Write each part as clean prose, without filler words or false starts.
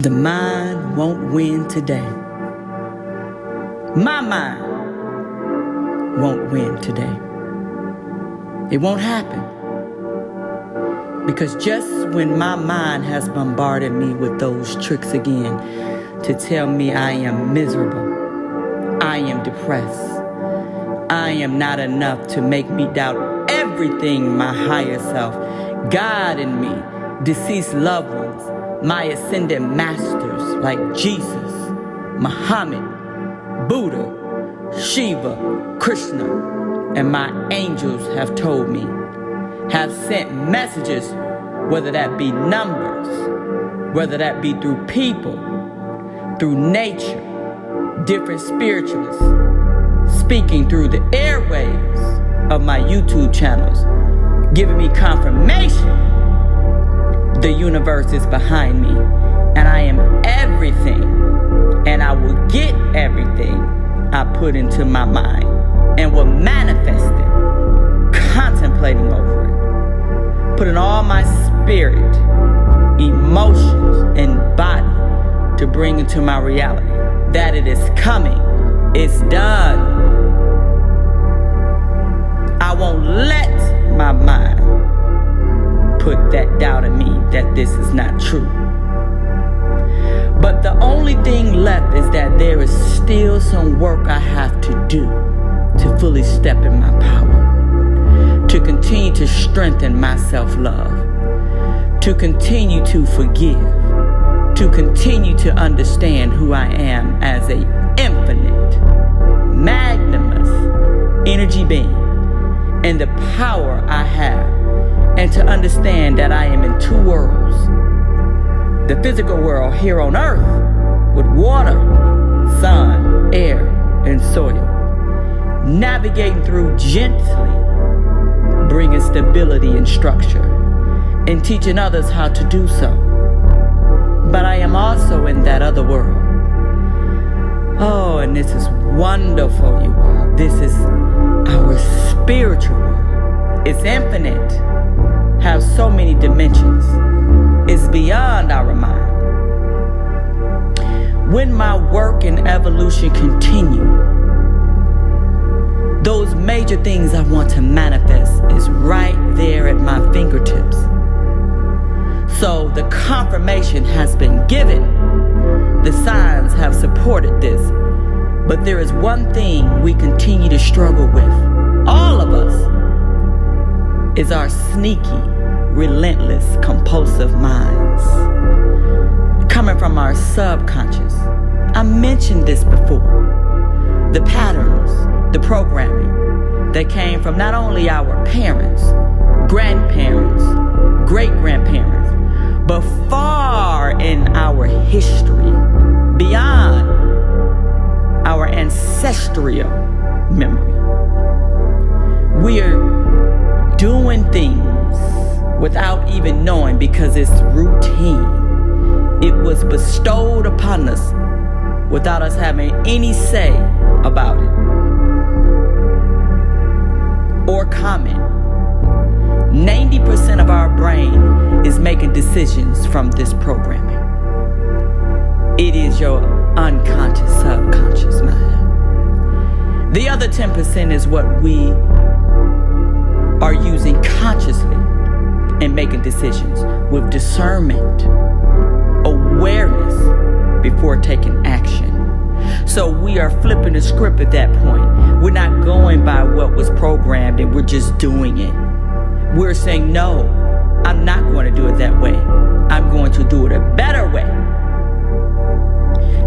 The mind won't win today. My mind won't win today. It won't happen. Because just when my mind has bombarded me with those tricks again to tell me I am miserable, I am depressed, I am not enough, to make me doubt everything my higher self, God in me, deceased loved ones, my ascended masters like Jesus, Muhammad, Buddha, Shiva, Krishna, and my angels have told me, have sent messages, whether that be numbers, whether that be through people, through nature, different spiritualists, speaking through the airwaves of my YouTube channels, giving me confirmation the universe is behind me, and I am everything, and I will get everything I put into my mind, and will manifest it, contemplating over it, putting all my spirit, emotions, and body to bring into my reality, that it is coming, it's done. I won't let my mind put that doubt in me that this is not true. But the only thing left is that there is still some work I have to do to fully step in my power, to continue to strengthen my self-love, to continue to forgive, to continue to understand who I am as a infinite, magnanimous energy being, and the power I have, and to understand that I am in two worlds. The physical world here on earth with water, sun, air, and soil. Navigating through gently, bringing stability and structure, and teaching others how to do so. But I am also in that other world. Oh, and this is wonderful, you all. This is our spiritual world. It's infinite. Have so many dimensions. It's beyond our mind. When my work and evolution continue, those major things I want to manifest is right there at my fingertips. So the confirmation has been given. The signs have supported this. But there is one thing we continue to struggle with, all of us, is our sneaky, relentless, compulsive minds. Coming from our subconscious. I mentioned this before. The patterns, the programming that came from not only our parents, grandparents, great-grandparents, but far in our history, beyond our ancestral memory. We are doing things without even knowing because it's routine. It was bestowed upon us without us having any say about it or comment. 90% of our brain is making decisions from this programming. It is your unconscious, subconscious mind. The other 10% is what we are using consciously and making decisions with discernment, awareness before taking action. So we are flipping the script at that point. We're not going by what was programmed and we're just doing it. We're saying, no, I'm not going to do it that way. I'm going to do it a better way.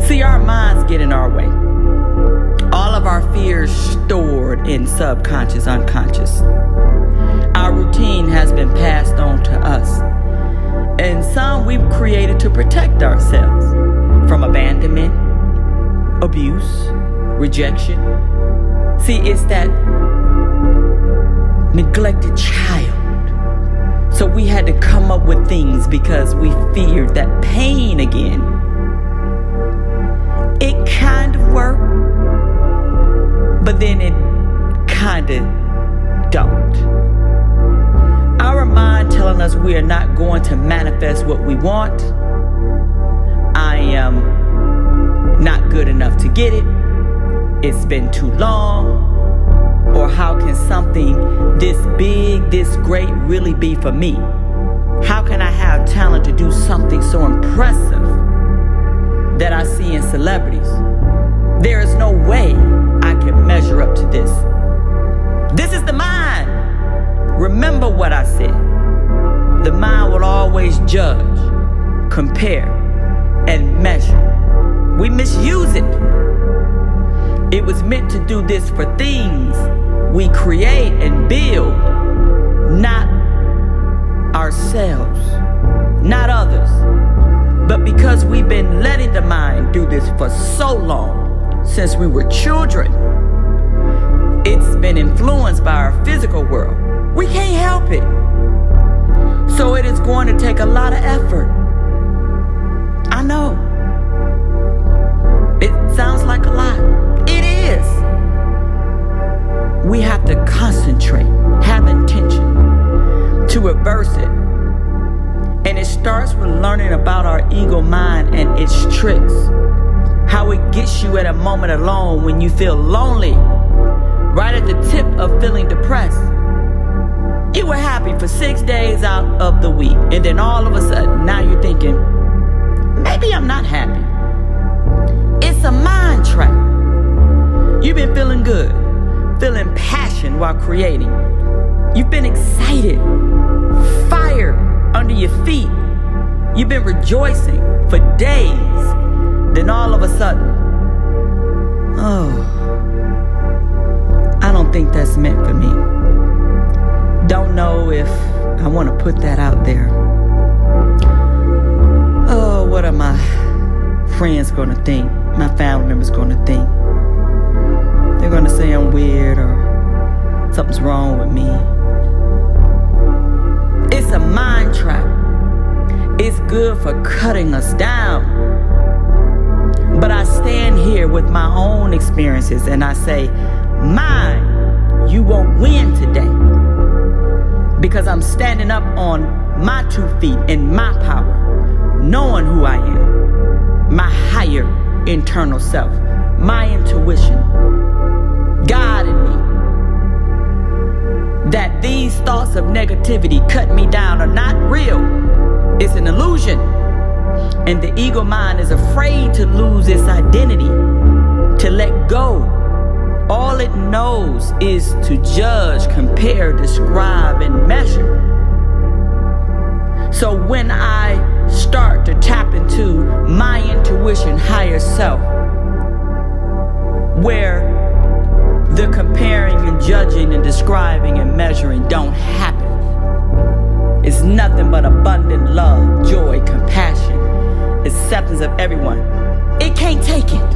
See, our minds get in our way. All of our fears stored in subconscious, unconscious. Our routine has been passed on to us, and some we've created to protect ourselves from abandonment, abuse, rejection. See, it's that neglected child. So we had to come up with things because we feared that pain again. It kind of worked, but then it kind of don't. Our mind telling us we are not going to manifest what we want. get it? It's been too long? Or how can something this big, this great really be for me? How can I have talent to do something so impressive that I see in celebrities? There is no way I can measure up to this. This is the mind. Remember what I said. The mind will always judge, compare, and measure. We misuse it. It was meant to do this for things we create and build, not ourselves, not others. But because we've been letting the mind do this for so long, since we were children, it's been influenced by our physical world. We can't help it. So it is going to take a lot of effort. I know. It sounds like a lot. It is. We have to concentrate, have intention to reverse it. And it starts with learning about our ego mind and its tricks. How it gets you at a moment alone when you feel lonely, right at the tip of feeling depressed. You were happy for 6 days out of the week, and then all of a sudden, now you're thinking, maybe I'm not happy. It's a mind trap. You've been feeling good, feeling passion while creating. You've been excited, fire under your feet. You've been rejoicing for days. Then all of a sudden, I don't think that's meant for me. Don't know if I want to put that out there. Oh, what are my friends going to think? My family members going to think? They're going to say I'm weird or something's wrong with me. It's a mind trap. It's good for cutting us down. But I stand here with my own experiences and I say, mind, you won't win today. Because I'm standing up on my 2 feet in my power, knowing who I am, my higher internal self, my intuition, God in me. That these thoughts of negativity cut me down are not real. It's an illusion. And the ego mind is afraid to lose its identity, to let go. All it knows is to judge, compare, describe, and measure. So when I start to tap into my intuition, higher self, where the comparing and judging and describing and measuring don't happen, it's nothing but abundant love, joy, compassion, acceptance of everyone. It can't take it.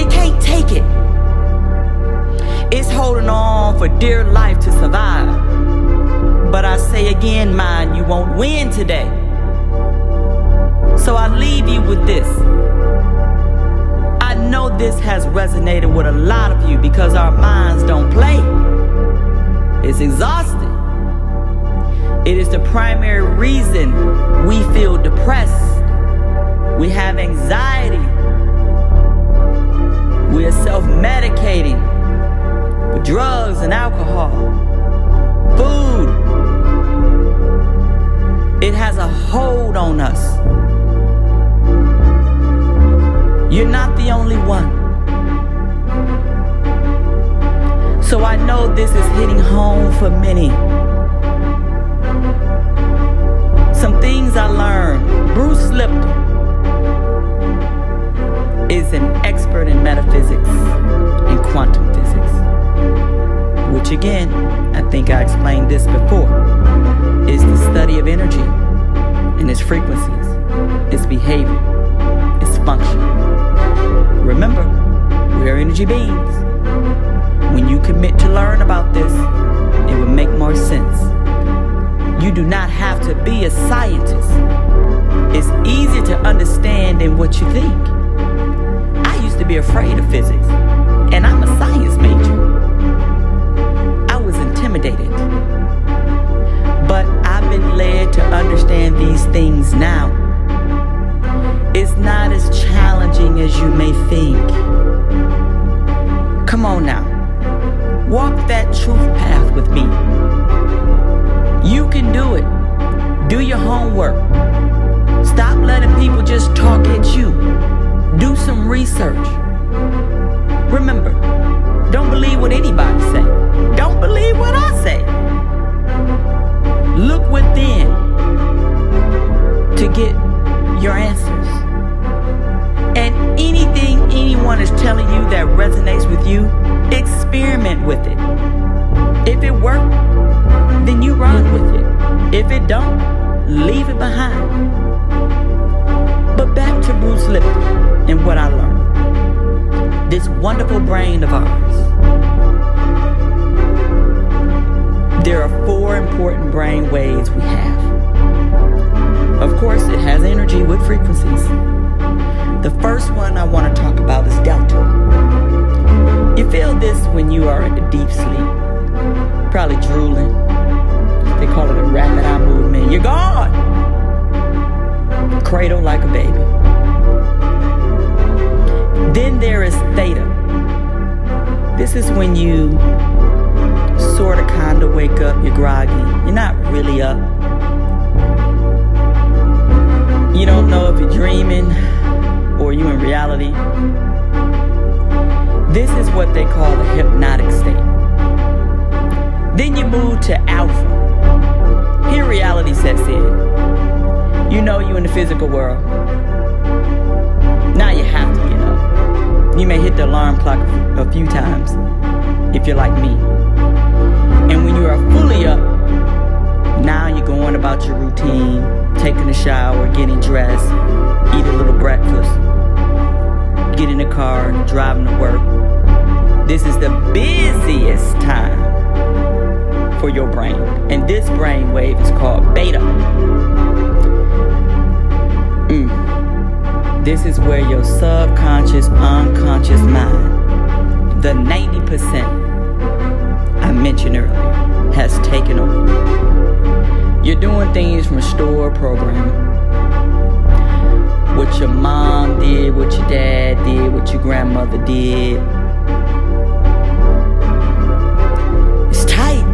It can't take it. It's holding on for dear life to survive. But I say again, mind, you won't win today. So I leave you with this. I know this has resonated with a lot of you because our minds don't play. It's exhausting. It is the primary reason we feel depressed. We have anxiety. We are self-medicating with drugs and alcohol, food. It has a hold on us. You're not the only one. So I know this is hitting home for many. Some things I learned. Bruce Lipton is an expert in metaphysics and quantum physics, which again, I think I explained this before, is the study of energy and its frequencies, its behavior, its function. Remember, we are energy beings. When you commit to learn about this, it will make more sense. You do not have to be a scientist. It's easier to understand than what you think. I used to be afraid of physics, and I'm a science major. I was intimidated. But I've been led to understand these things now. It's not as challenging challenging as you may think. Come on now. Walk that truth path with me. You can do it. Do your homework. Stop letting people just talk at you. Do some research. Remember, don't believe what anybody say. Don't believe what I say. Look within to get your answers. And anything anyone is telling you that resonates with you, experiment with it. If it works, then you run with it. If it don't, leave it behind. But back to Bruce Lipton and what I learned. This wonderful brain of ours. There are 4 important brain waves we have. Of course, it has energy with frequencies. The first one I want to talk about is delta. You feel this when you are in a deep sleep. Probably drooling. They call it a rapid eye movement. You're gone! Cradle like a baby. Then there is theta. This is when you sort of kind of wake up. You're groggy. You're not really up. You don't know if you're dreaming or you in reality. This is what they call a hypnotic state. Then you move to alpha. Here reality sets in. You know you in the physical world. Now you have to get up. You may hit the alarm clock a few times if you're like me. And when you are fully up, now you're going about your routine, taking a shower, getting dressed, eat a little breakfast, get in the car, driving to work. This is the busiest time for your brain. And this brain wave is called beta. This is where your subconscious, unconscious mind, the 90% I mentioned earlier, has taken over. You're doing things from store programming. What your mom did, what your dad did, what your grandmother did. It's tight.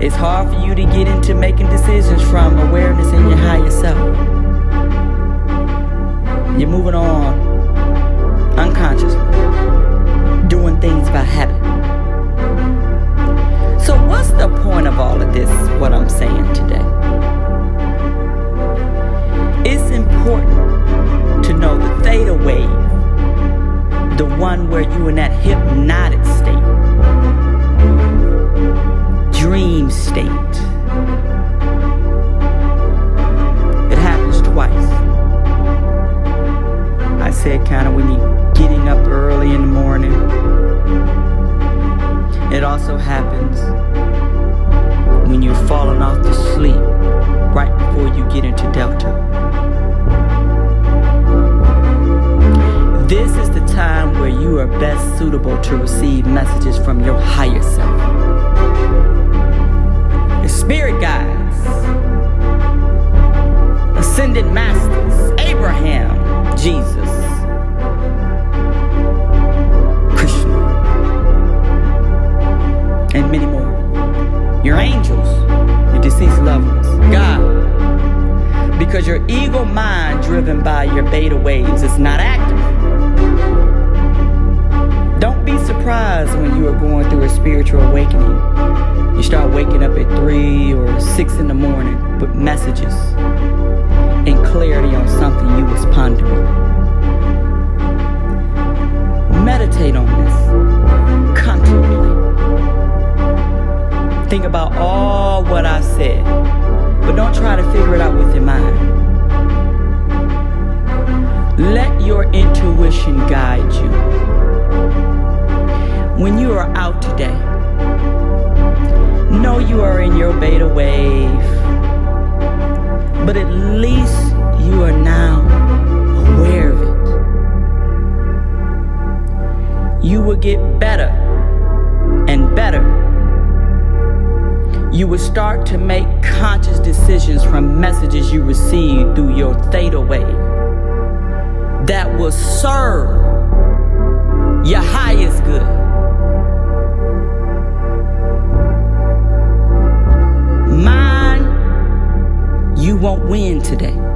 It's hard for you to get into making decisions from awareness in your higher self. You're moving on unconsciously, doing things by habit. So what's the point of all of this, what I'm saying today? It's important to know the theta wave, the one where you're in that hypnotic state, dream state. It happens twice. I said kind of when you're getting up early in the morning. It also happens when you're falling off to sleep right before you get into delta. This is the time where you are best suitable to receive messages from your higher self. The spirit guides, ascended masters, Abraham, Jesus, Krishna, and many more. Your angels, your deceased loved ones, God. Because your ego mind, driven by your beta waves, is not active. Don't be surprised when you are going through a spiritual awakening. You start waking up at 3 or 6 in the morning with messages and clarity on something you was pondering. Meditate on this. Contemplate. Think about all what I said, but don't try to figure it out with your mind. Let your intuition guide you. When you are out today, know you are in your beta wave, but at least you are now aware of it. You will get better and better. You will start to make conscious decisions from messages you receive through your theta wave. That will serve your highest good. Mine, you won't win today.